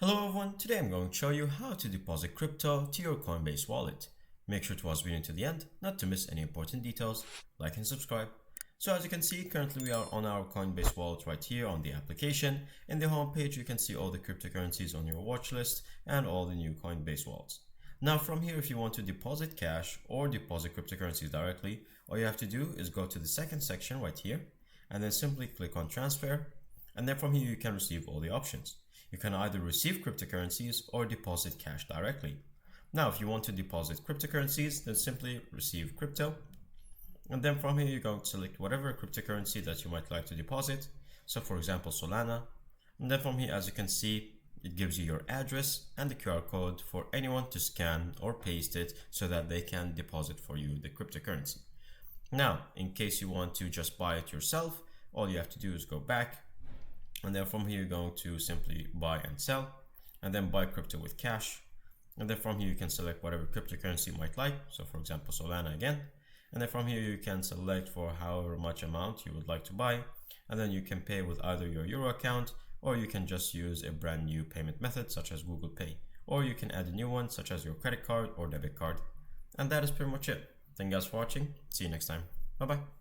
Hello everyone, today I'm going to show you how to deposit crypto to your Coinbase wallet. Make sure to watch the video to the end, not to miss any important details. Like and subscribe. So as you can see, currently we are on our Coinbase wallet right here on the application. In the home page, you can see all the cryptocurrencies on your watch list and all the new Coinbase wallets. Now from here, if you want to deposit cash or deposit cryptocurrencies directly, all you have to do is go to the second section right here and then simply click on transfer. And then from here, you can receive all the options. You can either receive cryptocurrencies or deposit cash directly. Now, if you want to deposit cryptocurrencies, then simply receive crypto. And then from here, you're going to select whatever cryptocurrency that you might like to deposit. So for example, Solana. And then from here, as you can see, it gives you your address and the QR code for anyone to scan or paste it so that they can deposit for you the cryptocurrency. Now, in case you want to just buy it yourself, all you have to do is go back. And then from here, you're going to simply buy and sell, and then buy crypto with cash. And then from here, you can select whatever cryptocurrency you might like. So for example, Solana again. And then from here, you can select for however much amount you would like to buy. And then you can pay with either your Euro account, or you can just use a brand new payment method such as Google Pay. Or you can add a new one such as your credit card or debit card. And that is pretty much it. Thank you guys for watching. See you next time. Bye bye.